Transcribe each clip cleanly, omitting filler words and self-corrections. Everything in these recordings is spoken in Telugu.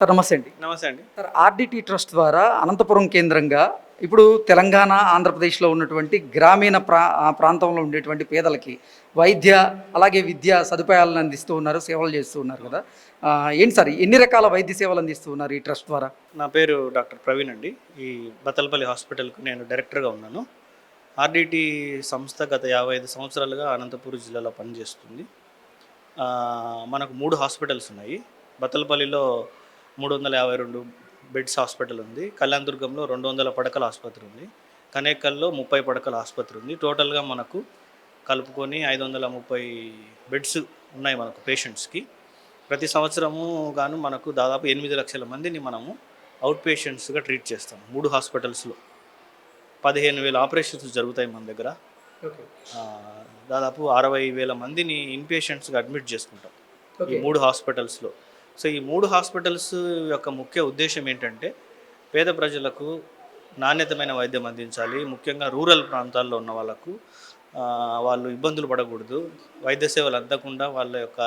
సార్ నమస్తే అండి. నమస్తే అండి. సార్ ఆర్డిటి ట్రస్ట్ ద్వారా అనంతపురం కేంద్రంగా ఇప్పుడు తెలంగాణ, ఆంధ్రప్రదేశ్‌లో ఉన్నటువంటి గ్రామీణ ప్రాంతంలో ఉండేటువంటి పేదలకి వైద్య, అలాగే విద్యా సదుపాయాలను అందిస్తూ ఉన్నారు. సేవలు చేస్తూ ఉన్నారు కదా! ఏంటి సార్ ఎన్ని రకాల వైద్య సేవలు అందిస్తూ ఉన్నారు ఈ ట్రస్ట్ ద్వారా? నా పేరు డాక్టర్ ప్రవీణ్ అండి. ఈ బత్తలపల్లి హాస్పిటల్‌కు నేను డైరెక్టర్‌గా ఉన్నాను. ఆర్‌డిటి సంస్థ గత 55 సంవత్సరాలుగా అనంతపురం జిల్లాలో పనిచేస్తుంది. మనకు 3 హాస్పిటల్స్ ఉన్నాయి. బత్తలపల్లిలో 352 బెడ్స్ హాస్పిటల్ ఉంది. కళ్యాణదుర్గంలో 200 పడకల ఆసుపత్రి ఉంది. కనేకల్‌లో 30 పడకల ఆసుపత్రి ఉంది. టోటల్‌గా మనకు కలుపుకొని 530 బెడ్స్ ఉన్నాయి మనకు పేషెంట్స్‌కి. ప్రతి సంవత్సరము గాను మనకు దాదాపు 8 లక్షల మందిని మనము అవుట్ పేషెంట్స్‌గా ట్రీట్ చేస్తాం. 3 హాస్పిటల్స్‌లో 15,000 ఆపరేషన్స్ జరుగుతాయి మన దగ్గర. ఓకే. దాదాపు 60,000 మందిని ఇన్‌పేషెంట్స్‌గా అడ్మిట్ చేసుకుంటాం ఈ ఓకే. 3 హాస్పిటల్స్‌లో. సో ఈ 3 హాస్పిటల్స్ యొక్క ముఖ్య ఉద్దేశం ఏంటంటే పేద ప్రజలకు నాణ్యతమైన వైద్యం అందించాలి. ముఖ్యంగా రూరల్ ప్రాంతాల్లో ఉన్న వాళ్ళకు వాళ్ళు ఇబ్బందులు పడకూడదు, వైద్య సేవలు అందకుండా వాళ్ళ యొక్క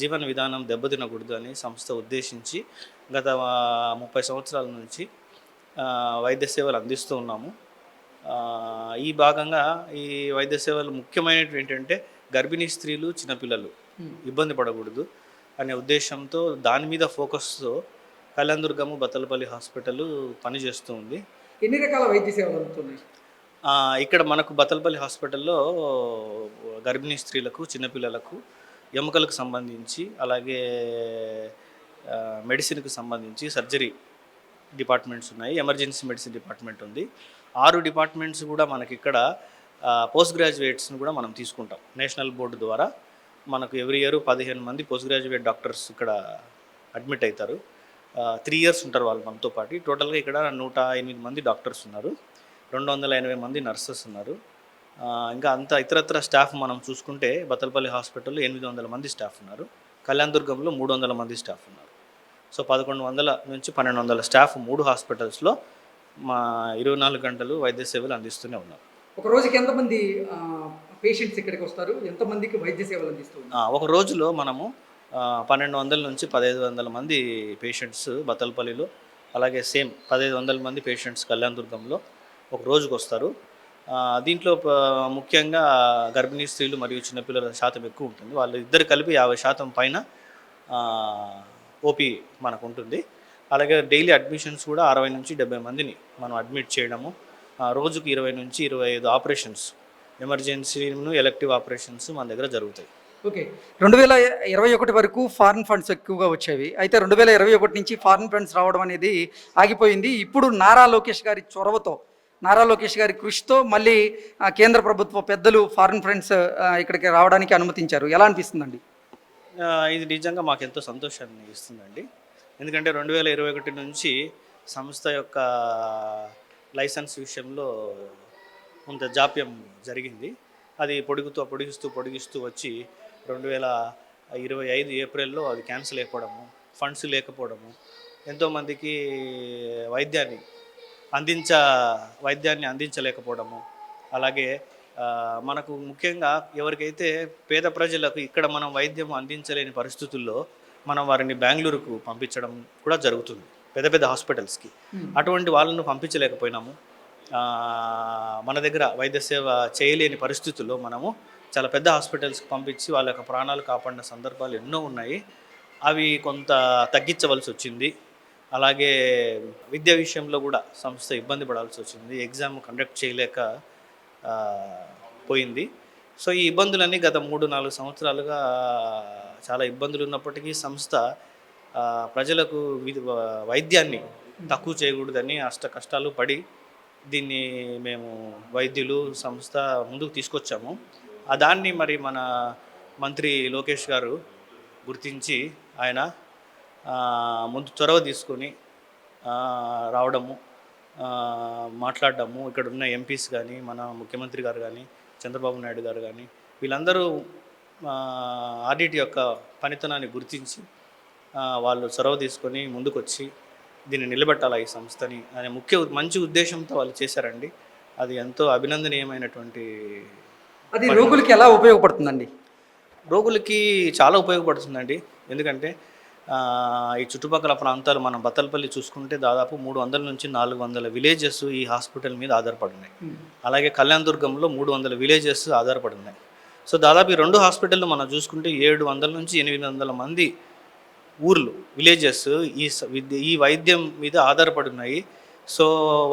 జీవన విధానం దెబ్బతినకూడదు అని సంస్థ ఉద్దేశించి గత 30 సంవత్సరాల నుంచి వైద్య సేవలు అందిస్తూ ఉన్నాము. ఈ భాగంగా ఈ వైద్య సేవలు ముఖ్యమైనవి ఏంటంటే గర్భిణీ స్త్రీలు, చిన్నపిల్లలు ఇబ్బంది పడకూడదు అనే ఉద్దేశంతో దాని మీద ఫోకస్తో కళ్యాణదుర్గము బత్తలపల్లి హాస్పిటల్ పనిచేస్తూ ఉంది. ఎన్ని రకాల వైద్య సేవలు అందుతున్నాయి? ఇక్కడ మనకు బత్తలపల్లి హాస్పిటల్లో గర్భిణీ స్త్రీలకు, చిన్నపిల్లలకు ఎముకలకు సంబంధించి, అలాగే మెడిసిన్కి సంబంధించి సర్జరీ డిపార్ట్మెంట్స్ ఉన్నాయి. ఎమర్జెన్సీ మెడిసిన్ డిపార్ట్మెంట్ ఉంది. 6 డిపార్ట్మెంట్స్ కూడా మనకి ఇక్కడ పోస్ట్ గ్రాడ్యుయేట్స్ని కూడా మనం తీసుకుంటాం. నేషనల్ బోర్డు ద్వారా మనకు ఎవ్రీ ఇయర్ 15 మంది పోస్ట్ గ్రాడ్యుయేట్ డాక్టర్స్ ఇక్కడ అడ్మిట్ అవుతారు. 3 ఇయర్స్ ఉంటారు వాళ్ళు మనతో పాటు. టోటల్గా ఇక్కడ 108 మంది డాక్టర్స్ ఉన్నారు, 280 మంది నర్సెస్ ఉన్నారు. ఇంకా అంత ఇతరత్ర స్టాఫ్ మనం చూసుకుంటే బత్తలపల్లి హాస్పిటల్లో 800 మంది స్టాఫ్ ఉన్నారు. కళ్యాణదుర్గంలో 300 మంది స్టాఫ్ ఉన్నారు. సో 1100 నుంచి 1200 స్టాఫ్ 3 హాస్పిటల్స్లో మా 24 గంటలు వైద్య సేవలు అందిస్తూనే ఉన్నారు. ఒక రోజుకి ఎంతమంది పేషెంట్స్ ఇక్కడికి వస్తారు? ఎంతమందికి వైద్య సేవలు అందిస్తూ ఉన్నారు? ఒక రోజులో మనము 1200 నుంచి 1500 మంది పేషెంట్స్ బత్తలపల్లిలో, అలాగే సేమ్ 1500 మంది పేషెంట్స్ కళ్యాణదుర్గంలో ఒక రోజుకు వస్తారు. దీంట్లో ముఖ్యంగా గర్భిణీ స్త్రీలు మరియు చిన్నపిల్లల శాతం ఎక్కువ ఉంటుంది. వాళ్ళు ఇద్దరు కలిపి 50% పైన ఓపీ మనకు ఉంటుంది. అలాగే డైలీ అడ్మిషన్స్ కూడా 60 నుంచి 70 మందిని మనం అడ్మిట్ చేయడము, రోజుకు 20 నుంచి 25 ఆపరేషన్స్, ఎమర్జెన్సీను ఎలెక్టివ్ ఆపరేషన్స్ మన దగ్గర జరుగుతాయి. ఓకే. 2021 వరకు ఫారిన్ ఫండ్స్ ఎక్కువగా వచ్చేవి. అయితే 2021 నుంచి ఫారిన్ ఫండ్స్ రావడం అనేది ఆగిపోయింది. ఇప్పుడు నారా లోకేష్ గారి చొరవతో, నారా లోకేష్ గారి కృషితో మళ్ళీ కేంద్ర ప్రభుత్వ పెద్దలు ఫారిన్ ఫండ్స్ ఇక్కడికి రావడానికి అనుమతించారు. ఎలా అనిపిస్తుందండి? ఇది నిజంగా మాకెంతో సంతోషాన్ని ఇస్తుందండి. ఎందుకంటే 2021 నుంచి సంస్థ యొక్క లైసెన్స్ విషయంలో కొంత జాప్యం జరిగింది. అది పొడిగిస్తూ వచ్చి 2025 ఏప్రిల్లో అది క్యాన్సిల్ అయిపోవడము, ఫండ్స్ లేకపోవడము, ఎంతోమందికి వైద్యాన్ని అందించలేకపోవడము, అలాగే మనకు ముఖ్యంగా ఎవరికైతే పేద ప్రజలకు ఇక్కడ మనం వైద్యం అందించలేని పరిస్థితుల్లో మనం వారిని బెంగళూరుకు పంపించడం కూడా జరుగుతుంది, పెద్ద పెద్ద హాస్పిటల్స్కి. అటువంటి వాళ్ళను పంపించలేకపోయినాము. మన దగ్గర వైద్య సేవ చేయలేని పరిస్థితుల్లో మనము చాలా పెద్ద హాస్పిటల్స్కి పంపించి వాళ్ళ యొక్క ప్రాణాలు కాపాడిన సందర్భాలు ఎన్నో ఉన్నాయి. అవి కొంత తగ్గించవలసి వచ్చింది. అలాగే విద్య విషయంలో కూడా సంస్థ ఇబ్బంది పడాల్సి వచ్చింది. ఎగ్జామ్ కండక్ట్ చేయలేక పోయింది. సో ఈ ఇబ్బందులన్నీ గత 3-4 సంవత్సరాలుగా చాలా ఇబ్బందులు ఉన్నప్పటికీ సంస్థ ప్రజలకు వైద్యాన్ని తక్కువ చేయకూడదని కష్టాలు పడి దీన్ని మేము వైద్యులు సంస్థ ముందుకు తీసుకొచ్చాము. దాన్ని మరి మన మంత్రి లోకేష్ గారు గుర్తించి ఆయన ముందు చొరవ తీసుకొని రావడము, మాట్లాడడము, ఇక్కడ ఉన్న ఎంపీస్ కానీ, మన ముఖ్యమంత్రి గారు కానీ, చంద్రబాబు నాయుడు గారు కానీ, వీళ్ళందరూ ఆర్డిటి యొక్క పనితనాన్ని గుర్తించి వాళ్ళు చొరవ తీసుకొని ముందుకొచ్చి దీన్ని నిలబెట్టాలి ఈ సంస్థని అనే మంచి ఉద్దేశంతో వాళ్ళు చేశారండి. అది ఎంతో అభినందనీయమైనటువంటి. అది రోగులకి ఎలా ఉపయోగపడుతుందండి? రోగులకి చాలా ఉపయోగపడుతుందండి. ఎందుకంటే ఈ చుట్టుపక్కల ప్రాంతాలు మనం బత్తలపల్లి చూసుకుంటే దాదాపు 300 నుంచి 400 విలేజెస్ ఈ హాస్పిటల్ మీద ఆధారపడి ఉన్నాయి. అలాగే కళ్యాణదుర్గంలో 300 విలేజెస్ ఆధారపడి ఉన్నాయి. సో దాదాపు ఈ 2 హాస్పిటల్ మనం చూసుకుంటే 700 నుంచి 800 మంది ఊర్లు విలేజెస్ ఈ వైద్యం మీద ఆధారపడి ఉన్నాయి. సో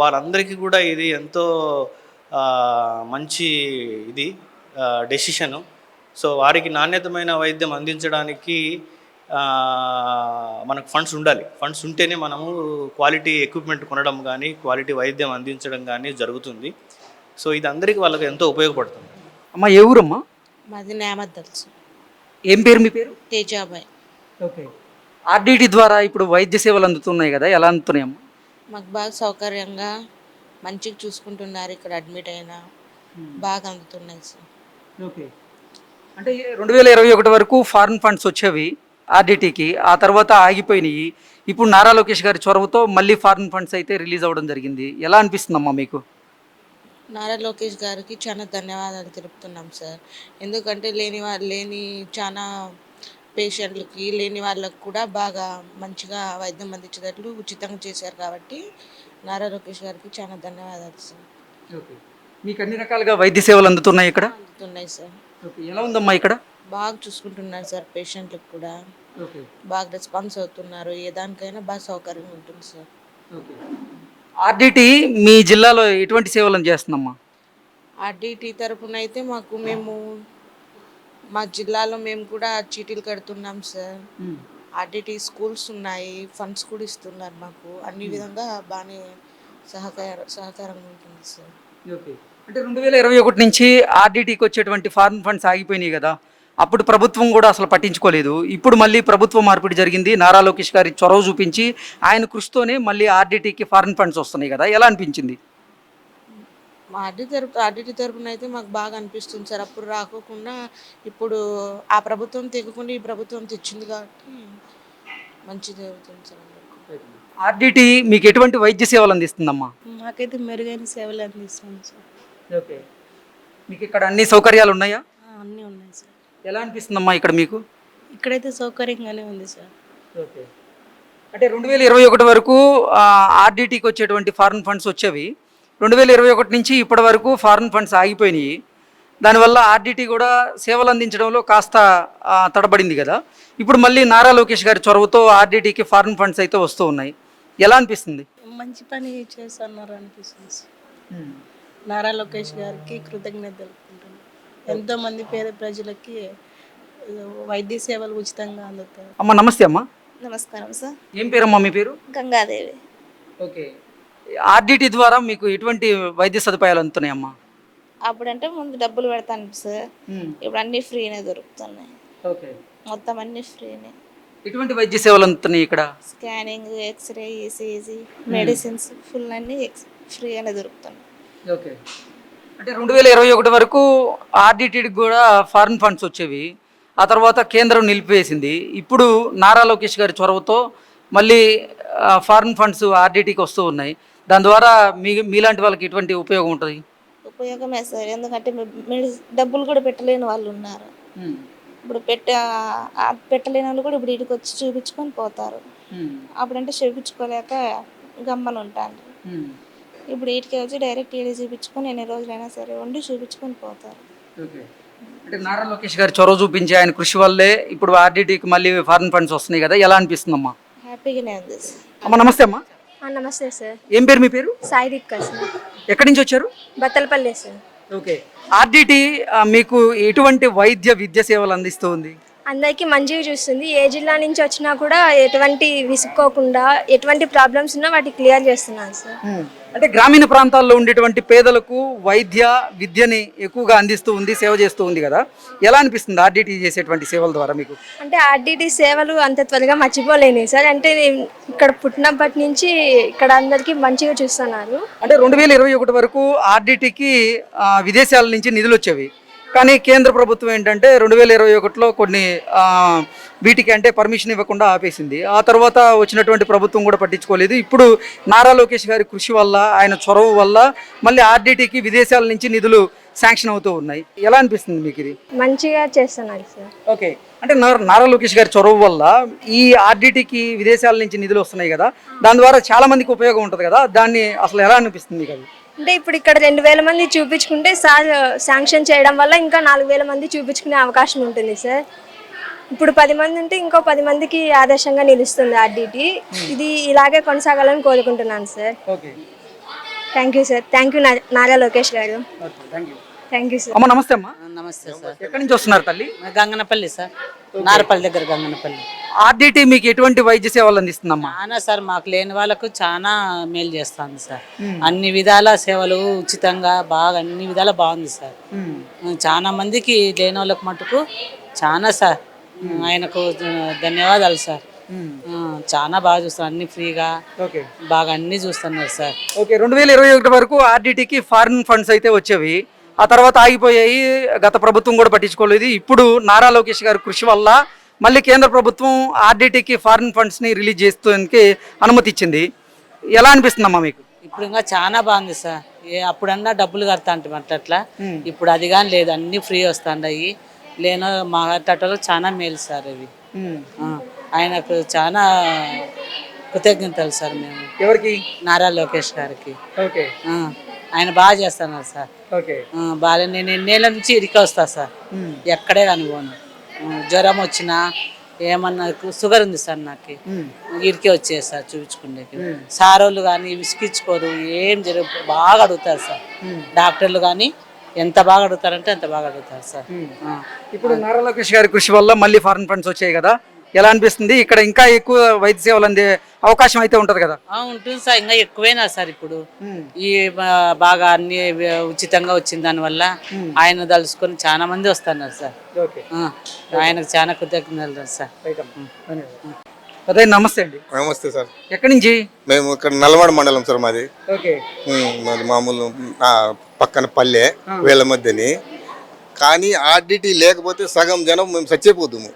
వారందరికీ కూడా ఇది ఎంతో మంచి ఇది డెసిషను. సో వారికి నాణ్యతమైన వైద్యం అందించడానికి మనకు ఫండ్స్ ఉండాలి. ఫండ్స్ ఉంటేనే మనము క్వాలిటీ ఎక్విప్మెంట్ కొనడం కానీ క్వాలిటీ వైద్యం అందించడం కానీ జరుగుతుంది. సో ఇది అందరికీ వాళ్ళకి ఎంతో ఉపయోగపడుతుంది. అమ్మ ఏ ఊరమ్మా? మాది నేమది తెలుసు. ఏం పేరు మీ పేరు? తేజాబాయ్. ఓకే. ఆర్డిటి ద్వారా ఇప్పుడు వైద్య సేవలు అందుతున్నాయి కదా, ఎలా అందుతున్నాయమ్మా? మాకు బాగా సౌకర్యంగా మంచిగా చూసుకుంటున్నారు. ఇక్కడ అడ్మిట్ అయినా బాగా అందుతున్నాయి సార్. ఓకే. అంటే 2021 వరకు ఫారిన్ ఫండ్స్ వచ్చేవి ఆర్డిటీకి, ఆ తర్వాత ఆగిపోయినాయి. ఇప్పుడు నారా లోకేష్ గారి చొరవతో మళ్ళీ ఫారిన్ ఫండ్స్ అయితే రిలీజ్ అవ్వడం జరిగింది. ఎలా అనిపిస్తుందమ్మా మీకు? నారా లోకేష్ గారికి చాలా ధన్యవాదాలు తెలుపుతున్నాం సార్. ఎందుకంటే లేని చాలా పేషెంట్లకి లేని వాళ్ళకి కూడా బాగా మంచిగా వైద్యం అందించేటట్లు ఉచితంగా చేశారు కాబట్టి నారా లోకేష్ గారికి చాలా ధన్యవాదాలు సార్. ఓకే. మీకు అన్ని రకాలుగా వైద్య సేవలు అందుతున్నాయి ఇక్కడ? అందుతున్నాయి సార్. ఓకే. ఎలా ఉందమ్మా ఇక్కడ? బాగా చూసుకుంటున్నారు సార్. పేషెంట్లకు కూడా ఓకే. బాగా రెస్పాన్స్ అవుతున్నారు. ఏ దానికైనా బాగా సౌకర్యంగా ఉంటుంది సార్. ఓకే. ఆర్డిటి మీ జిల్లాలో ఎటువంటి సేవలను చేస్తుందమ్మా? ఆర్డిటి తరపున అయితే మా జిల్లాలో మేము కూడా చీటీలు కడుతున్నాం సార్. ఆర్డిటి స్కూల్స్ ఉన్నాయి, ఫండ్స్ కూడా ఇస్తున్నారు మాకు. అన్ని విధంగా బాగానే సహకారంగా ఉంటుంది సార్. ఓకే. అంటే 2021 నుంచి ఆర్డిటీకి వచ్చేటువంటి ఫారిన్ ఫండ్స్ ఆగిపోయినాయి కదా, అప్పుడు ప్రభుత్వం కూడా అసలు పట్టించుకోలేదు. ఇప్పుడు మళ్ళీ ప్రభుత్వ మార్పిడి జరిగింది. నారా లోకేష్ గారి చొరవ చూపించి ఆయన కృషితోనే మళ్ళీ ఆర్డిటీకి ఫారిన్ ఫండ్స్ వస్తున్నాయి కదా, ఎలా అనిపించింది? మా ఆర్డిటి తరపున అయితే మాకు బాగా అనిపిస్తుంది సార్. అప్పుడు రాకోకుండా ఇప్పుడు ఆ ప్రభుత్వం తెగకుండా ఈ ప్రభుత్వం తెచ్చింది కాబట్టి మంచి జరుగుతుంది సార్. ఆర్డిటి మీకు ఎటువంటి వైద్య సేవలు అందిస్తుందమ్మా? మాకైతే మెరుగైన సేవలు అందిస్తుంది సార్. ఓకే. మీకు ఇక్కడ అన్ని సౌకర్యాలు ఉన్నాయా? అన్నీ ఉన్నాయి సార్. ఎలా అనిపిస్తుందమ్మా ఇక్కడ మీకు? ఇక్కడైతే సౌకర్యంగానే ఉంది సార్. ఓకే. అంటే 2021 వరకు ఆర్డిటీకి వచ్చేటువంటి ఫారిన్ ఫండ్స్ వచ్చేవి. 2021 నుంచి ఇప్పటి వరకు ఫారిన్ ఫండ్స్ ఆగిపోయినాయి. దానివల్ల ఆర్డిటి కూడా సేవలు అందించడంలో కాస్త తడబడింది కదా. ఇప్పుడు మళ్ళీ నారా లోకేష్ గారి చొరవతో ఆర్డిటీకి ఫారిన్ ఫండ్స్ అయితే వస్తూ ఉన్నాయి. ఎలా అనిపిస్తుంది? మంచి పని చేస్తున్నారు అనిపిస్తుంది సార్. నారా లోకేష్ గారికి కృతజ్ఞత తెలుపుకుంటున్నాను. ఎంతోమంది పేద ప్రజలకి వైద్య సేవలు ఉచితంగా అందుతాయి. అమ్మ నమస్తే అమ్మా. నమస్కారం సార్. ఏం పేరమ్మా మీ పేరు? గంగాదేవి. ఓకే. ఆర్డిటి ద్వారా మీకు ఎటువంటి వైద్య సదుపాయాలు అందుతున్నాయమ్మా? అప్పుడంటే ముందు డబ్బులు పెడతాను సార్, ఇప్పుడు అన్నీ ఫ్రీనే దొరుకుతున్నాయి. ఓకే. మొత్తం అన్నీ ఫ్రీనే. ఎటువంటి వైద్య సేవలు అందుతున్నాయి ఇక్కడ? Scanning, x-ray, ECG, medicines full అన్నీ ఫ్రీ అనే దొరుకుతున్నాయి. ఓకే. అంటే 2021 వరకు ఆర్డిటీకి కూడా ఫారిన్ ఫండ్స్ వచ్చేవి, ఆ తర్వాత కేంద్రం నిలిపివేసింది. ఇప్పుడు నారా లోకేష్ గారి చొరవతో మళ్ళీ ఫారిన్ ఫండ్స్ ఆర్డిటీకి వస్తూ ఉన్నాయి. దాని ద్వారా మీలాంటి వాళ్ళకి ఎటువంటి ఉపయోగం ఉంటుంది? ఉపయోగమే సార్. ఎందుకంటే డబ్బులు కూడా పెట్టలేని వాళ్ళు ఉన్నారు. ఇప్పుడు పెట్టలేని వాళ్ళు కూడా ఇప్పుడు ఇటుకు వచ్చి చూపించుకొని పోతారు. అప్పుడంటే చూపించుకోలేక గమ్మలు ఉంటాను. ఇప్పుడు వీటికి వచ్చి డైరెక్ట్ వీడి చూపించుకొని ఎన్ని రోజులైనా సరే ఉండి చూపించుకొని పోతారు. అంటే నారా లోకేష్ గారి చొరవ చూపించి ఆయన కృషి వల్లే ఇప్పుడు ఆర్డిటీకి మళ్ళీ ఫారిన్ ఫండ్స్ వస్తున్నాయి కదా, ఎలా అనిపిస్తుందమ్మా? హ్యాపీగానే ఉంది సార్. అమ్మ నమస్తే అమ్మా. నమస్తే సార్. ఏం పేరు మీ పేరు? సాయి దీపిక సార్. ఎక్కడి నుంచి వచ్చారు? బత్తలపల్లి సార్. ఓకే. ఆర్డిటి మీకు ఎటువంటి వైద్య విద్య సేవలు అందిస్తూ ఉంది? అందరికీ మంచిగా చూస్తుంది. ఏ జిల్లా నుంచి వచ్చినా కూడా ఎటువంటి విసుక్కోకుండా ఎటువంటి ప్రాబ్లమ్స్ ఉన్నా వాటిని క్లియర్ చేస్తున్నాను సార్. అంటే గ్రామీణ ప్రాంతాల్లో ఉండేటువంటి పేదలకు వైద్య విద్యని ఎక్కువగా అందిస్తూ ఉంది, సేవ చేస్తూ ఉంది కదా, ఎలా అనిపిస్తుంది ఆర్డిటి చేసేటువంటి సేవల ద్వారా మీకు? అంటే ఆర్డిటి సేవలు అంత త్వరగా మర్చిపోలేని సార్. అంటే ఇక్కడ పుట్టినప్పటి నుంచి ఇక్కడ అందరికీ మంచిగా చూస్తున్నారు. అంటే 2021 వరకు ఆర్డిటికి విదేశాల నుంచి నిధులు వచ్చేవి, కానీ కేంద్ర ప్రభుత్వం ఏంటంటే 2021లో కొన్ని వీటికి అంటే పర్మిషన్ ఇవ్వకుండా ఆపేసింది. ఆ తర్వాత వచ్చినటువంటి ప్రభుత్వం కూడా పట్టించుకోలేదు. ఇప్పుడు నారా లోకేష్ గారి కృషి వల్ల, ఆయన చొరవ వల్ల మళ్ళీ ఆర్డిటికి విదేశాల నుంచి నిధులు శాంక్షన్ అవుతూ ఉన్నాయి. ఎలా అనిపిస్తుంది మీకు ఇది? మంచిగా చేస్తున్నారు సార్. ఓకే, అంటే నారా లోకేష్ గారి చొరవ వల్ల ఈ ఆర్డిటికి విదేశాల నుంచి నిధులు వస్తున్నాయి కదా, దాని ద్వారా చాలా మందికి ఉపయోగం ఉంటుంది కదా, దాన్ని అసలు ఎలా అనిపిస్తుంది మీకు అది? అంటే ఇప్పుడు ఇక్కడ 2000 మంది చూపించుకుంటే సార్ శాంక్షన్ చేయడం వల్ల ఇంకా 4000 మంది చూపించుకునే అవకాశం ఉంటుంది సార్. ఇప్పుడు 10 మంది ఉంటే ఇంకో 10 మందికి ఆదర్శంగా నిలుస్తుంది ఆర్డిటి. ఇది ఇలాగే కొనసాగాలని కోరుకుంటున్నాను sir. Okay, thank you sir. Thank you Nara Lokesh గారు. Okay, thank you. Thank you sir. అమ్మ నమస్తే అమ్మా. నమస్తే సార్. ఎక్కడి నుంచి వస్తున్నారు తల్లి? గంగనపల్లి సార్, నారపల్లి దగ్గర గంగనపల్లి. ఆర్డిటి మీకు ఎటువంటి వైద్య సేవలు అందిస్తుందమ్మా? చాలా సార్, మాకు లేని వాళ్ళకు చాలా మేలు చేస్తుంది సార్. అన్ని విధాల సేవలు ఉచితంగా బాగా అన్ని విధాల బాగుంది సార్. చాలా మందికి లేని వాళ్ళకు మటుకు చాలా సార్, ఆయనకు ధన్యవాదాలు సార్. చాలా బాగా చూస్తున్నారు, అన్ని ఫ్రీగా ఓకే, బాగా అన్ని చూస్తున్నారు సార్. ఓకే, 2021 వరకు ఆర్డిటికి ఫారిన్ ఫండ్స్ అయితే వచ్చేవి, ఆ తర్వాత ఆగిపోయాయి. గత ప్రభుత్వం కూడా పట్టించుకోలేదు. ఇప్పుడు నారా లోకేష్ గారి కృషి వల్ల మళ్ళీ కేంద్ర ప్రభుత్వం ఆర్డిటికి ఫారిన్ ఫండ్స్ని రిలీజ్ చేసేందుకు అనుమతి ఇచ్చింది. ఎలా అనిపిస్తుందమ్మా మీకు? ఇప్పుడు ఇంకా చాలా బాగుంది సార్. అప్పుడన్నా డబ్బులు కడతా అంటే అట్లా, ఇప్పుడు అది కానీ లేదు, అన్ని ఫ్రీ వస్తాయి. లేనో మా టోటల్ చాలా మేలు సార్ ఇవి. ఆయనకు చాలా కృతజ్ఞతలు సార్ మేము. ఎవరికి? నారా లోకేష్ గారికి. ఓకే, ఆయన బాగా చేస్తున్నారు సాగా. ఓకే, బాగా నేను ఎన్నేళ్ళ నుంచి ఇరికి వస్తా సార్, ఎక్కడే కనుగోను. జ్వరం వచ్చినా ఏమన్నా షుగర్ ఉంది సార్ నాకు, ఇరికి వచ్చేది సార్ చూపించుకునేకి. సారోళ్ళు కానీ విసిగించుకోరు, ఏం బాగా అడుగుతారు సార్. డాక్టర్లు కానీ ఎంత బాగా అడుగుతారంటే అంత బాగా అడుగుతారు సార్. ఇప్పుడు నారా లోకేష్ గారి కృషి వల్ల మళ్ళీ ఫారిన్ ఫండ్స్ వచ్చాయి కదా, ఎలా అనిపిస్తుంది? ఇక్కడ ఇంకా ఎక్కువ వైద్య సేవలు అందే అవకాశం అయితే ఉంటది కదా? ఉంటుంది సార్, ఇంకా ఎక్కువేనా సార్. ఇప్పుడు ఈ బాగా అన్ని ఉచితంగా వచ్చిన దానివల్ల ఆయన తలుసుకొని చాలా మంది వస్తున్నారు సార్. ఆయనకు చాలా కృతజ్ఞతలు సార్. అదే, నమస్తే అండి. నమస్తే సార్. ఎక్కడి నుంచి? మేము ఇక్కడ నల్లవాడ మండలం సార్ మాది. ఓకే, మాది మామూలు పక్కన పల్లె వీళ్ళ మధ్యని. కానీ ఆర్డిటి లేకపోతే సగం జనం మేము చచ్చిపోతాము.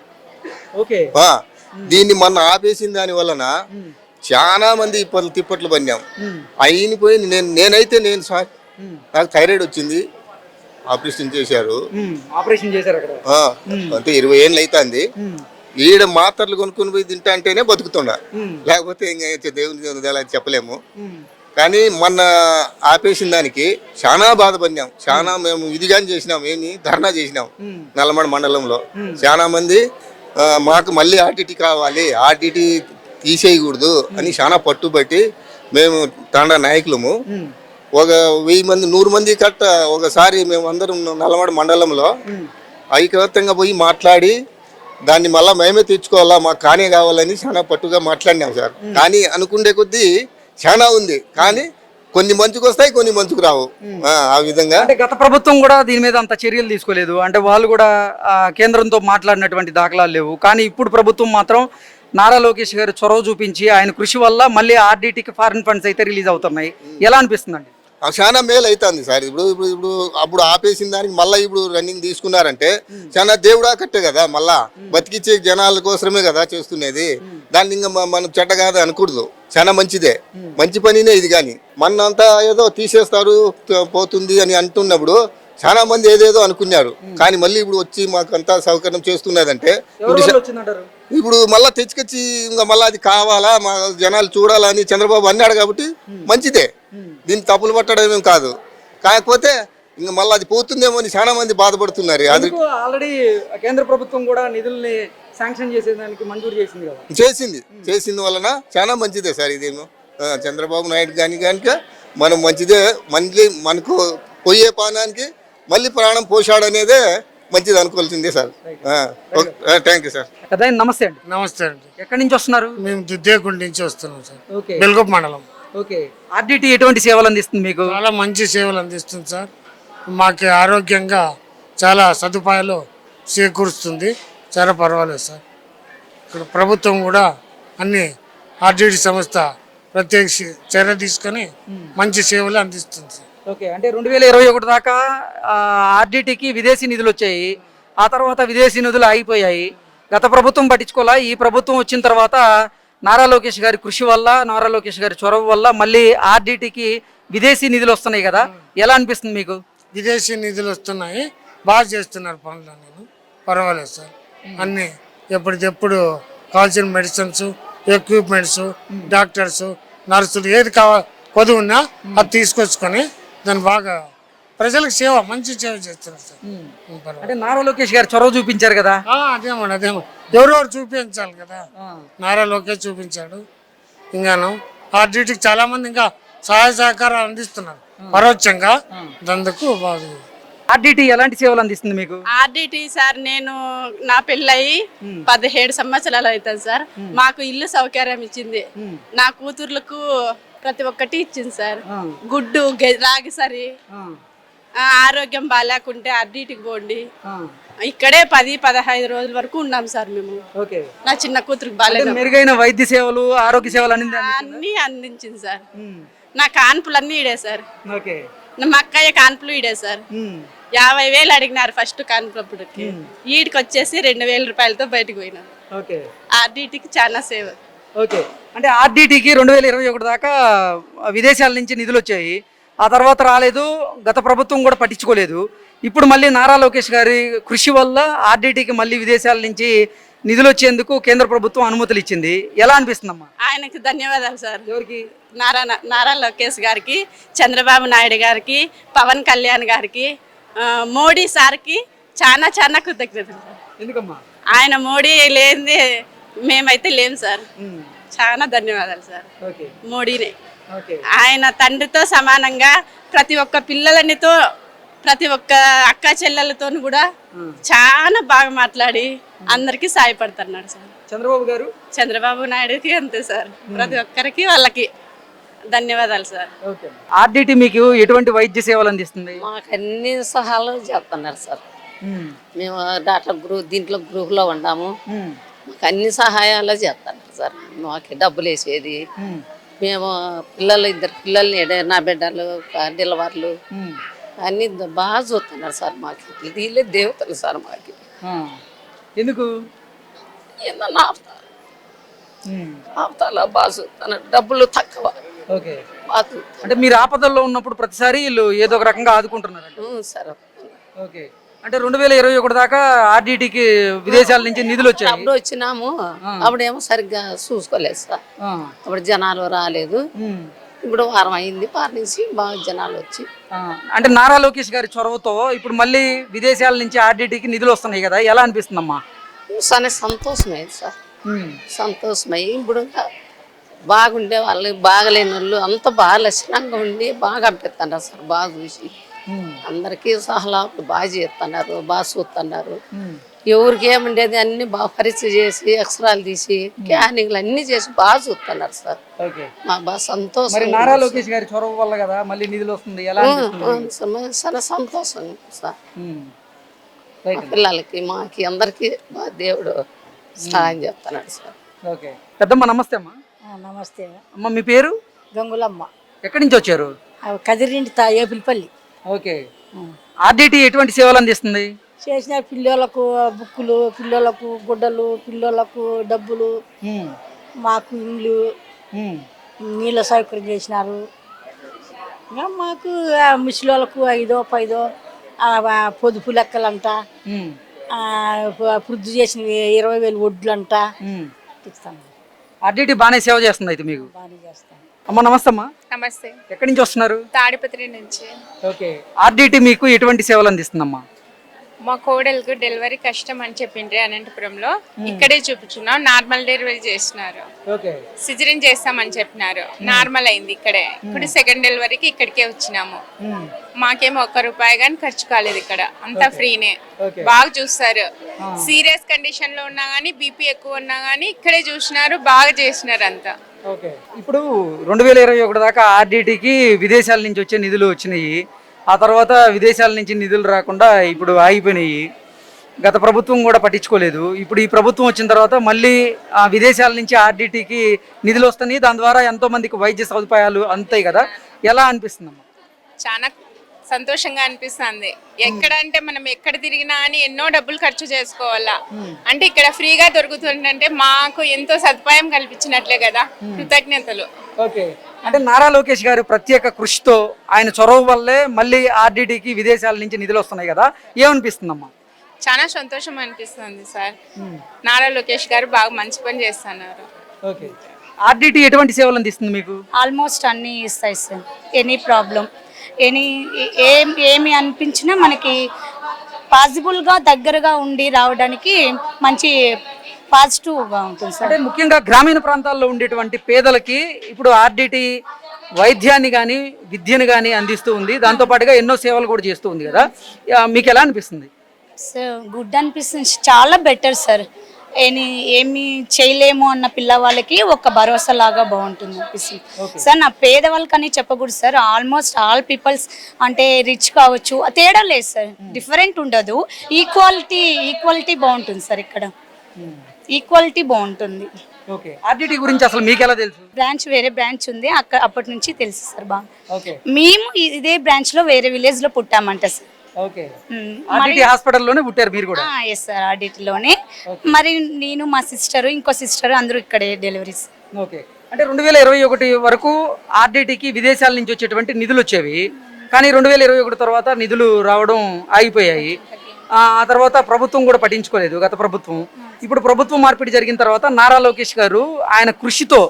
ఓకే, దీన్ని మొన్న ఆపేసిన దాని వలన చాలా మంది తిప్పట్లు పడినాం. అయిపోయి నేనైతే సార్, నాకు థైరాయిడ్ వచ్చింది, ఆపరేషన్ చేశారు. ఆపరేషన్ చేశారు అక్కడ. అంటే 20 ఏళ్ళు అవుతుంది. ఈడ మాత్రలు కొనుక్కొని పోయి తింటా అంటేనే బతుకుతుండ, లేకపోతే ఇంకా దేవుని ఎలా చెప్పలేము. కానీ మొన్న ఆపేసిన దానికి చాలా బాధపడినాం. చాలా మేము ఇది కానీ చేసినాం, ఏమి ధర్నా చేసినాం నల్లమడ మండలంలో. చాలా మంది మాకు మళ్ళీ ఆర్డిటి కావాలి, ఆర్డిటి తీసేయకూడదు అని చాలా పట్టుబట్టి మేము తాండా నాయకులము ఒక 1000 మంది 100 మంది కట్ట ఒకసారి మేము అందరం నల్లమడ మండలంలో ఐకమత్యంగా పోయి మాట్లాడి దాన్ని మళ్ళీ మేమే తెచ్చుకోవాలా, మాకు కానే కావాలని చాలా పట్టుగా మాట్లాడినాం సార్. కానీ అనుకుండే కొద్దీ చాలా ఉంది, కానీ కొన్ని మంచుకు వస్తాయి, కొన్ని మంచుకు రావు. ఆ విధంగా అంటే గత ప్రభుత్వం కూడా దీని మీద అంత చర్యలు తీసుకోలేదు, అంటే వాళ్ళు కూడా కేంద్రంతో మాట్లాడినటువంటి దాఖలాలు లేవు. కానీ ఇప్పుడు ప్రభుత్వం మాత్రం నారా లోకేష్ గారు చొరవ చూపించి ఆయన కృషి వల్ల మళ్ళీ ఆర్డిటికి ఫారిన్ ఫండ్స్ అయితే రిలీజ్ అవుతున్నాయి. ఎలా అనిపిస్తుందండి? చాలా మేలు అవుతుంది సార్. ఇప్పుడు అప్పుడు ఆపేసిన దానికి మళ్ళీ ఇప్పుడు రన్నింగ్ తీసుకున్నారంటే చాలా దేవుడా కట్టే కదా, మళ్ళా బతికిచ్చే జనాల కోసమే కదా చేస్తున్నది. దాన్ని ఇంకా మనం చెడ్డ కాదు అనకూడదు, చాలా మంచిదే, మంచి పనినే ఇది. కానీ మొన్న అంతా ఏదో తీసేస్తారు పోతుంది అని అంటున్నప్పుడు చాలా మంది ఏదేదో అనుకున్నారు. కానీ మళ్ళీ ఇప్పుడు వచ్చి మాకు అంతా సౌకర్యం చేస్తున్నదంటే ఇప్పుడు మళ్ళీ తెచ్చుకొచ్చి ఇంకా మళ్ళీ అది కావాలా, మా జనాలు చూడాలని చంద్రబాబు అన్నాడు కాబట్టి మంచిదే, దీన్ని తప్పులు పట్టడం ఏం కాదు. కాకపోతే ఇంకా మళ్ళీ అది పోతుందేమో అని చాలా మంది బాధపడుతున్నారు. అది ఆల్రెడీ కేంద్ర ప్రభుత్వం కూడా నిధుల్ని శాంక్షన్ చేసేదానికి మంజూరు చేసింది కదా, చేసింది వలన చాలా మంచిదే సార్. ఇదేమో చంద్రబాబు నాయుడు కానీ కనుక మనం మంచిదే, మళ్ళీ మనకు పోయే పానానికి మళ్ళీ ప్రాణం పోషాడు అనేదే మంచిది అనుకోవాల్సిందే సార్. Thank you sir. కదా, నమస్తే అండి. నమస్తే అండి. ఎక్కడి నుంచి వస్తున్నారు? మేము దుద్దేకుంట నుంచి వస్తున్నాం సార్, ఓకే, బెల్గొప్ప మండలం. ఓకే, ఆర్డిటి ఎటువంటి సేవలు అందిస్తుంది మీకు? చాలా మంచి సేవలు అందిస్తుంది సార్. మాకు ఆరోగ్యంగా చాలా సదుపాయాలు చేకూరుస్తుంది, చాలా పర్వాలేదు సార్. ఇక్కడ ప్రభుత్వం కూడా అన్ని ఆర్డిటి సంస్థ ప్రత్యేక చర్య తీసుకొని మంచి సేవలు అందిస్తుంది సార్. ఓకే, అంటే 2021 దాకా ఆర్డిటికి విదేశీ నిధులు వచ్చాయి, ఆ తర్వాత విదేశీ నిధులు ఆగిపోయాయి. గత ప్రభుత్వం పట్టించుకోవాలా, ఈ ప్రభుత్వం వచ్చిన తర్వాత నారా లోకేష్ గారి కృషి వల్ల, నారా లోకేష్ గారి చొరవ వల్ల మళ్ళీ ఆర్డిటికి విదేశీ నిధులు వస్తున్నాయి కదా, ఎలా అనిపిస్తుంది మీకు? విదేశీ నిధులు వస్తున్నాయి, బాగా చేస్తున్నారు పనులు. నేను పర్వాలేదు సార్. అన్నీ ఎప్పటికెప్పుడు కావాల్సిన మెడిసిన్స్, ఎక్విప్మెంట్స్, డాక్టర్స్, నర్సులు ఏది కొద్ది ఉన్నా అది తీసుకొచ్చుకొని దాన్ని బాగా ప్రజలకు సేవ, మంచి సేవ చేస్తున్నారు సార్. పర్వాలేదు. అంటే నారా లోకేష్ గారు చొరవ చూపించారు కదా. అదేమో ఎవరెవరు చూపించాలి కదా. నారా లోకేష్ చూపించాడు. ఇంకాను ఆర్డీటీకి చాలా మంది ఇంకా సహాయ సహకారాలు అందిస్తున్నారు పరోక్షంగా. అందుకు బాగా. ఆర్డీటీ ఎలాంటి సేవలు అందిస్తుంది మీకు? ఆర్డిటి సార్, నేను నా పెళ్ళయి 17 సంవత్సరాలు అవుతుంది సార్. మాకు ఇల్లు సౌకర్యం ఇచ్చింది, నా కూతుర్లకు ప్రతి ఒక్కటి ఇచ్చింది సార్. గుడ్డు, రాగి సరి, ఆరోగ్యం బాగాలేకుంటే ఆర్డిటికి పోండి. ఇక్కడే 10-15 రోజుల వరకు ఉన్నాం సార్ మేము. నా చిన్న కూతురికి బాగాలేదు. మెరుగైన వైద్య సేవలు, ఆరోగ్య సేవలు అన్ని అందించింది సార్. నా కాన్పులు అన్ని ఇడే సార్. మా అక్కయ్య కాన్పులు ఇడే సార్. 50,000 అడిగినారు ఫస్ట్ కాన్పులప్పటికి. ఈడికి వచ్చేసి 2,000 రూపాయలతో బయటకు పోయినారు. ఆర్డిటికి చాలా సేవ. అంటే ఆర్డిటీకి 2021 దాకా విదేశాల నుంచి నిధులు వచ్చాయి, ఆ తర్వాత రాలేదు. గత ప్రభుత్వం కూడా పట్టించుకోలేదు. ఇప్పుడు మళ్ళీ నారా లోకేష్ గారి కృషి వల్ల ఆర్డిటీకి మళ్ళీ విదేశాల నుంచి నిధులు వచ్చేందుకు కేంద్ర ప్రభుత్వం అనుమతులు ఇచ్చింది. ఎలా అనిపిస్తుందమ్మా? ఆయనకి ధన్యవాదాలు సార్. ఎవరికి? నారా లోకేష్ గారికి, చంద్రబాబు నాయుడు గారికి, పవన్ కళ్యాణ్ గారికి, మోడీ సార్కి చాలా చాలా కృతజ్ఞతలు. ఎందుకమ్మా? ఆయన మోడీ లేనిది మేమైతే లేము సార్. చాలా ధన్యవాదాలు సార్ మోడీనే. ఆయన తండ్రితో సమానంగా ప్రతి ఒక్క పిల్లలనితో, ప్రతి ఒక్క అక్క చెల్లెలతో కూడా చాలా బాగా మాట్లాడి అందరికి సాయపడుతున్నాడు సార్. చంద్రబాబు నాయుడుకి అంతే సార్. ప్రతి ఒక్కరికి వాళ్ళకి ధన్యవాదాలు సార్. ఆర్డిటీ మీకు ఎటువంటి వైద్య సేవలు అందిస్తుంది? మాకు అన్ని సహాయాలు చేస్తున్నారు సార్. మేము డాక్టర్ దీంట్లో గృహలో ఉన్నాము. మాకు అన్ని సహాయాలు చేస్తున్నారు సార్. మాకు డబ్బులు వేసేది, మేము పిల్లలు 2 పిల్లల్ని, నా బిడ్డలు, డెలివర్లు అన్ని బాగా చూస్తున్నారు సార్. మాకు వీళ్ళే దేవతలు సార్. మాకు ఎందుకు ఏమన్నా ఆపుతాలో బాగా చూస్తున్నారు. డబ్బులు తక్కువ. అంటే మీరు ఆపదల్లో ఉన్నప్పుడు ప్రతిసారి వీళ్ళు ఏదో ఒక రకంగా ఆదుకుంటున్నారు సార్. అంటే 2021 దాకా ఆర్డిటీకి విదేశాల నుంచి నిధులు వచ్చాయి. అప్పుడు వచ్చినాము, అప్పుడేమో సరిగ్గా చూసుకోలేదు సార్. అప్పుడు జనాలు రాలేదు. ఇప్పుడు వారం అయింది, వారం నుంచి బాగా జనాలు వచ్చి. అంటే నారా లోకేష్ గారి చొరవతో ఇప్పుడు మళ్ళీ విదేశాల నుంచి ఆర్డిటీకి నిధులు వస్తున్నాయి కదా, ఎలా అనిపిస్తుందమ్మా? సంతోషమైంది సార్. సంతోషమై ఇప్పుడు బాగుండే వాళ్ళు, బాగలేని వాళ్ళు అంత బాగా లక్షణంగా ఉండి బాగా అనిపిస్తున్నారు సార్. బాగా చూసి అందరికీ సహలాపులు బాగా చేస్తున్నారు, బాగా చూస్తున్నారు. ఎవరికి ఏముండేది అన్ని బాగా పరీక్ష చేసి, అక్షరాలు తీసి, క్యానింగ్లు అన్ని చేసి బాగా చూస్తున్నారు సార్. మాకు బాగా సంతోషం. నారా లోకేష్ గారి చొరవ వల్ల కదా మళ్ళీ నిధులు వస్తుంది, ఎలా చాలా సంతోషం సార్. పిల్లలకి, మాకి, అందరికి బాగా దేవుడు సహాయం చేస్తున్నాడు సార్. పెద్దమ్మ నమస్తే అమ్మా. నమస్తే అమ్మ, మీ పేరు? గంగులమ్మ. ఎక్కడి నుంచి వచ్చారు? కదిరింటి ఏపిల్పల్లి. ఆర్డిటీ ఎటువంటి సేవలు అందిస్తుంది? చేసిన పిల్లలకు బుక్కులు, పిల్లలకు గుడ్డలు, పిల్లలకు డబ్బులు, మాకు ఇండ్లు, నీళ్ళ సౌకర్యం చేసినారు. ఇంకా మాకు ముసలిళ్ళకు 5-10 పొదుపు లెక్కలంట, వృద్ధి చేసిన 20,000 వడ్లంట ఇస్తాను. ఆర్డిటీ బాగానే సేవ చేస్తుంది అయితే మీకు? బాగానే చేస్తాను. అమ్మ నమస్తే అమ్మా. నమస్తే. ఎక్కడి నుంచి వస్తున్నారు? తాడిపత్రి నుంచి. ఆర్డిటీ మీకు ఎటువంటి సేవలు అందిస్తుందమ్మా? మా కోడలకు డెలివరీ కష్టం అని చెప్పిండ్రి అనంతపురంలో. ఇక్కడే చూపించున్నాం, నార్మల్ డెలివరీ చేసినారు. సిజరీన్ చేస్తామని చెప్పినారు, నార్మల్ అయింది ఇక్కడే. ఇప్పుడు సెకండ్ డెలివరీకి ఇక్కడికే వచ్చినాము. మాకేమో 1 రూపాయి కానీ ఖర్చు కాలేదు, ఇక్కడ అంతా ఫ్రీనే. బాగా చూస్తారు. సీరియస్ కండిషన్ లో ఉన్నా గానీ, బీపీ ఎక్కువ ఉన్నా గానీ ఇక్కడే చూసినారు, బాగా చేసినారు అంతా. ఇప్పుడు 2021 దాకా ఆర్డిటీకి విదేశాల నుంచి వచ్చే నిధులు వచ్చినాయి, ఆ తర్వాత విదేశాల నుంచి నిధులు రాకుండా ఇప్పుడు ఆగిపోయినాయి. గత ప్రభుత్వం కూడా పట్టించుకోలేదు. ఇప్పుడు ఈ ప్రభుత్వం వచ్చిన తర్వాత మళ్ళీ విదేశాల నుంచి ఆర్డిటీకి నిధులు వస్తున్నాయి, దాని ద్వారా ఎంతో మందికి వైద్య సదుపాయాలు అందుతాయి కదా, ఎలా అనిపిస్తుందమ్మా? చాలా సంతోషంగా అనిపిస్తుంది. ఎక్కడ అంటే మనం ఎక్కడ తిరిగినా అని ఎన్నో డబ్బులు ఖర్చు చేసుకోవాలా, అంటే ఇక్కడ ఫ్రీగా దొరుకుతుందంటే మాకు ఎంతో సదుపాయం కల్పించినట్లే కదా. కృతజ్ఞతలు. అంటే నారా లోకేష్ గారు ప్రత్యేక కృషితో ఆయన చొరవ వల్లే మళ్ళీ ఆర్డిటికి విదేశాల నుంచి నిధులు వస్తున్నాయి కదా, ఏమనిపిస్తుందమ్మా? చాలా సంతోషం అనిపిస్తుంది సార్. నారా లోకేష్ గారు బాగా మంచి పని చేస్తున్నారు. ఓకే, ఆర్డిటి ఎటువంటి సేవలు అందిస్తుంది మీకు? ఆల్మోస్ట్ అన్నీ ఇస్తాయి సార్. ఎనీ ప్రాబ్లం ఏమి అనిపించినా మనకి పాసిబుల్గా దగ్గరగా ఉండి రావడానికి మంచి పాజిటివ్గా ఉంటుంది సార్. అంటే ముఖ్యంగా గ్రామీణ ప్రాంతాల్లో ఉండేటువంటి పేదలకి ఇప్పుడు ఆర్డిటి వైద్యాన్ని కానీ విద్యను కానీ అందిస్తూ ఉంది, దాంతోపాటుగా ఎన్నో సేవలు కూడా చేస్తూ ఉంది కదా, మీకు ఎలా అనిపిస్తుంది? సార్ గుడ్ అనిపిస్తుంది, చాలా బెటర్ సార్. ఏమి చేయలేము అన్న పిల్లవాళ్ళకి ఒక భరోసా లాగా బాగుంటుంది అనిపిస్తుంది సార్. నా పేదవాళ్ళకని చెప్పకూడదు సార్, ఆల్మోస్ట్ ఆల్ పీపుల్స్ అంటే రిచ్ కావచ్చు, తేడా లేదు సార్, డిఫరెంట్ ఉండదు. ఈక్వాలిటీ బాగుంటుంది సార్. ఇక్కడ ఈక్వాలిటీ బాగుంటుంది. ఓకే, ఆర్డిటి గురించి అసలు మీకు ఎలా తెలుసు? బ్రాంచ్ వేరే బ్రాంచ్ ఉంది అక్కడ, అప్పటి నుంచి తెలుసు సార్ బాగా. మేము ఇదే బ్రాంచ్ లో వేరే విలేజ్ లో పుట్టామంట సార్. ఓకే, ఆర్డిటి హాస్పిటల్లోనే పుట్టారు మీరు కూడా? ఎస్ సార్, ఆర్డిటిలోనే. మరి నేను మా సిస్టర్ ఇంకో సిస్టర్ అందరూ ఇక్కడే డెలివరీస్. ఓకే, అంటే 2021 వరకు ఆర్డిటికి విదేశాల నుంచి వచ్చేటువంటి నిధులు వచ్చేవి, కానీ 2021 తర్వాత నిధులు రావడం ఆగిపోయాయి. ఆ తర్వాత ప్రభుత్వం కూడా పట్టించుకోలేదు, గత ప్రభుత్వం. ఇప్పుడు ప్రభుత్వం మార్పిడి జరిగిన తర్వాత నారా లోకేష్ గారు ఆయన కృషితో,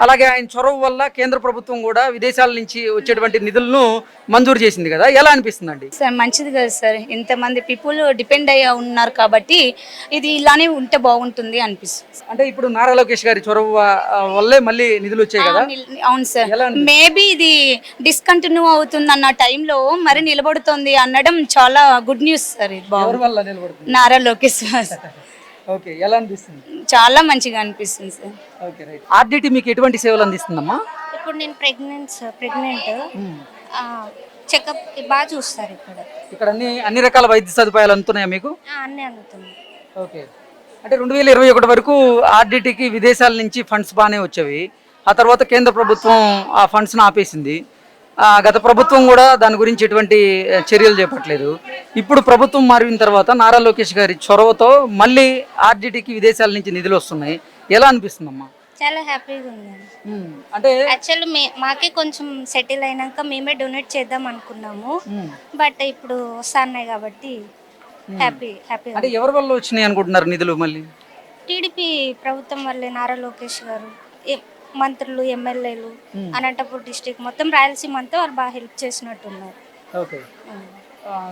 అలాగే ఆయన చొరవ వల్ల కేంద్ర ప్రభుత్వం కూడా విదేశాల నుంచి వచ్చేటువంటి నిధులను మంజూరు చేసింది కదా, ఎలా అనిపిస్తుందండి? సార్ మంచిది కదా సార్, ఇంతమంది పీపుల్ డిపెండ్ అయ్యి ఉన్నారు కాబట్టి ఇది ఇలానే ఉంటే బాగుంటుంది అనిపిస్తుంది. అంటే ఇప్పుడు నారా లోకేష్ గారి చొరవ వల్లే మళ్ళీ నిధులు వచ్చాయి కదా? అవును సార్, మేబీ ఇది డిస్కంటిన్యూ అవుతుంది అన్న టైంలో మరి నిలబడుతుంది అనడం చాలా గుడ్ న్యూస్ సార్. ఇది బాగుంది, నారా లోకేష్ ఓకే, ఎలా అనిపిస్తుంది? చాలా మంచిగా అనిపిస్తుంది సార్. Okay, right. ఆర్డిటి మీకు ఎటువంటి సేవలు అందిస్తుందమ్మా? ఇప్పుడు నేను ప్రెగ్నెంట్ చెకప్ బాగా చూస్తారు ఇక్కడ. ఇక్కడ అన్ని రకాల వైద్య సదుపాయాలు అందుతున్నాయా మీకు? అన్నీ అందుతున్నాయి. ఓకే, అంటే 2021 వరకు ఆర్డిటికి విదేశాల నుంచి ఫండ్స్ బాగానే వచ్చేవి, ఆ తర్వాత కేంద్ర ప్రభుత్వం ఆ ఫండ్స్ను ఆపేసింది. గత ప్రభుత్వం కూడా దాని గురించి ఎటువంటి చర్యలు చేపట్టలేదు. ఇప్పుడు ప్రభుత్వం మారిన తర్వాత నారా లోకేష్ గారి చొరవతో మళ్ళీ ఆర్డిటికి విదేశాల నుంచి నిధులు వస్తున్నాయి, ఎలా అనిపిస్తుందమ్మా? చాలా హ్యాపీగా ఉందండి. అంటే యాక్చువల్లీ మాకే కొంచెం సెటిల్ అయినాక మేమే డొనేట్ చేద్దాం అనుకున్నాము, బట్ ఇప్పుడు వస్తున్నాయి కాబట్టి హ్యాపీ. అంటే ఎవరి వల్ల వచ్చినాయి అనుకుంటున్నారు నిధులు? మళ్ళీ టీడీపీ ప్రభుత్వం వల్లే. నారా లోకేష్ గారు, మంత్రులు, ఎమ్మెల్యేలు, అనంతపూర్ డిస్ట్రిక్ట్ మొత్తం రాయలసీమ అంతా వాళ్ళు బాగా హెల్ప్ చేసినట్టున్నారు. ఓకే,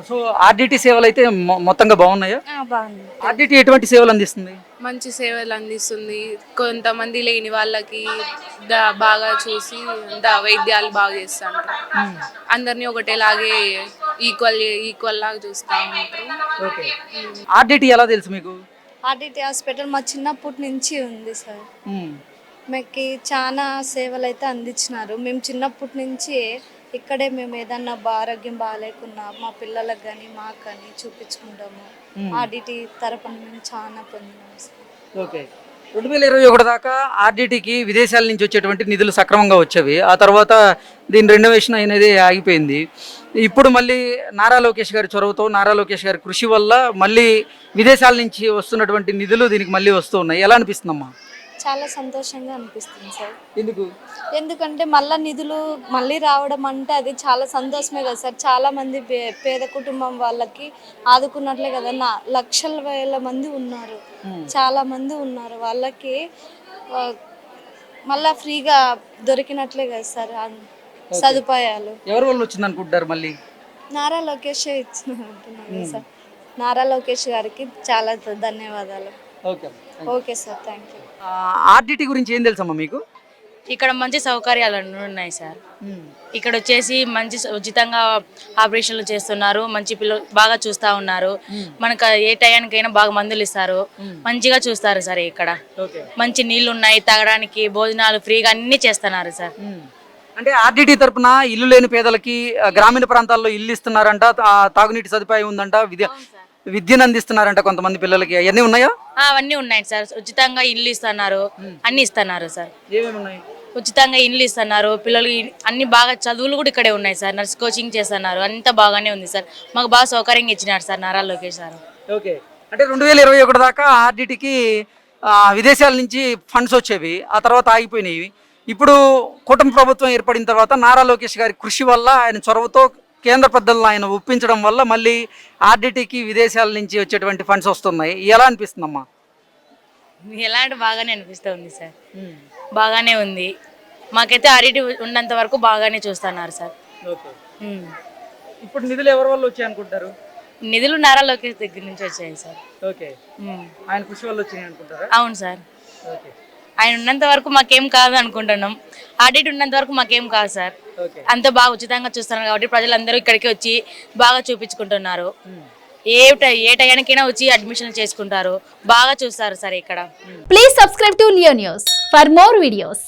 సో ఆర్డిటి సేవలు అయితే మొత్తంగా బాగున్నాయా? బాగుంది. ఆర్డిటి ఎటువంటి సేవలు అందిస్తుంది? మంచి సేవలు అందిస్తుంది. కొంతమంది లేని వాళ్ళకి బాగా చూసి వైద్యాలు బాగా చేస్తాను. అందరినీ ఒకటేలాగే ఈక్వల్ లాగా చూస్తూ ఉంటారు. ఓకే, ఆర్డిటి ఎలా తెలుసు మీకు? ఆర్డిటి హాస్పిటల్ మా చిన్నప్పటి నుంచి ఉంది సార్. మాకు చాలా సేవలు అయితే అందించినారు. మేము చిన్నప్పటి నుంచి ఇక్కడే మేము ఏదన్నా ఆరోగ్యం బాగాలేకున్నా మా పిల్లలకు కానీ మాకు కానీ చూపించుకుంటాము. ఆర్డిటి తరపున మేము చాలా పొందినాము సార్. ఓకే, 2021 దాకా ఆర్డిటికి విదేశాల నుంచి వచ్చేటువంటి నిధులు సక్రమంగా వచ్చేవి, ఆ తర్వాత దీని రెనోవేషన్ అనేది ఆగిపోయింది. ఇప్పుడు మళ్ళీ నారా లోకేష్ గారి చొరవతో, నారా లోకేష్ గారి కృషి వల్ల మళ్ళీ విదేశాల నుంచి వస్తున్నటువంటి నిధులు దీనికి మళ్ళీ వస్తూ ఉన్నాయి, ఎలా అనిపిస్తుందమ్మా? చాలా సంతోషంగా అనిపిస్తుంది సార్. ఎందుకంటే మళ్ళీ నిధులు మళ్ళీ రావడం అంటే అది చాలా సంతోషమే కదా సార్. చాలా మంది పేద కుటుంబం వాళ్ళకి ఆదుకున్నట్లే కదా. లక్షల వేల మంది ఉన్నారు, చాలా మంది ఉన్నారు, వాళ్ళకి మళ్ళా ఫ్రీగా దొరికినట్లే కదా సార్ సదుపాయాలు. ఎవరి వల్ల వచ్చింది అనుకుంటారు? మళ్ళీ నారా లోకేష్ ఇచ్చినట్టున్నారు సార్. నారా లోకేష్ గారికి చాలా ధన్యవాదాలు. Okay sir, thank you. RDT గురించి ఏం తెలుసమ్మా మీకు? ఇక్కడ మంచి సౌకర్యాలు ఉన్నాయి సార్. ఇక్కడ వచ్చేసి మంచి ఉచితంగా ఆపరేషన్లు చేస్తున్నారు, మంచి పిల్లలు బాగా చూస్తూ ఉన్నారు. మనకు ఏ టయానికైనా బాగా మందులు ఇస్తారు, మంచిగా చూస్తారు సార్. ఇక్కడ మంచి నీళ్లు ఉన్నాయి, తాగడానికి భోజనాలు ఫ్రీగా అన్ని చేస్తున్నారు సార్. అంటే ఆర్డిటి తరపున ఇల్లు లేని పేదలకి గ్రామీణ ప్రాంతాల్లో ఇల్లు ఇస్తున్నారంట, తాగునీటి సదుపాయం ఉందంట, విద్యను అందిస్తున్నారంట కొంతమంది పిల్లలకి, అవన్నీ ఉన్నాయా? అవన్నీ ఉన్నాయి సార్. ఉచితంగా ఇల్లు ఇస్తున్నారు, అన్ని ఇస్తున్నారు సార్. ఏమేమి ఉన్నాయి? ఉచితంగా ఇల్లు ఇస్తున్నారు, పిల్లలకి అన్ని బాగా చదువులు కూడా ఇక్కడే ఉన్నాయి సార్. నర్స్ కోచింగ్ చేస్తున్నారు, అంత బాగానే ఉంది సార్. మాకు బాగా సౌకర్యంగా ఇచ్చినారు sir Nara Lokesh sir. Okay, అంటే 2021 దాకా ఆర్డిటికి విదేశాల నుంచి ఫండ్స్ వచ్చేవి, ఆ తర్వాత ఆగిపోయినాయి. ఇప్పుడు కూటమి ప్రభుత్వం ఏర్పడిన తర్వాత నారా లోకేష్ గారి కృషి వల్ల, ఆయన చొరవతో, కేంద్ర పెద్దలను ఆయన ఒప్పించడం వల్ల మళ్ళీ ఆర్డిటీకి విదేశాల నుంచి వచ్చేటువంటి ఫండ్స్ వస్తున్నాయి. ఎలా అనిపిస్తుందమ్మా? ఎలా అంటే బాగానే అనిపిస్తుంది సార్, బాగానే ఉంది. మాకైతే ఆర్డిటీ ఉన్నంత వరకు బాగానే చూస్తున్నారు సార్. ఇప్పుడు నిధులు ఎవరి వల్ల వచ్చాయి అనుకుంటారు? నిధులు నారా లోకేష్ దగ్గర నుంచి వచ్చాయి సార్. ఓకే, ఆయన కృషి వల్ల వచ్చినాయి అనుకుంటారా? అవును సార్, ఓకే. ఆయన ఉన్నంత వరకు మాకేం కాదు అనుకుంటున్నాం. ఆడిట్ ఉన్నంత వరకు మాకేం కాదు సార్. అంత బాగా ఉచితంగా చూస్తున్నారు కాబట్టి ప్రజలందరూ ఇక్కడికి వచ్చి బాగా చూపించుకుంటున్నారు. ఏ టయానికైనా వచ్చి అడ్మిషన్ చేసుకుంటారు, బాగా చూస్తారు సార్ ఇక్కడ. Please subscribe to Leo news for more videos.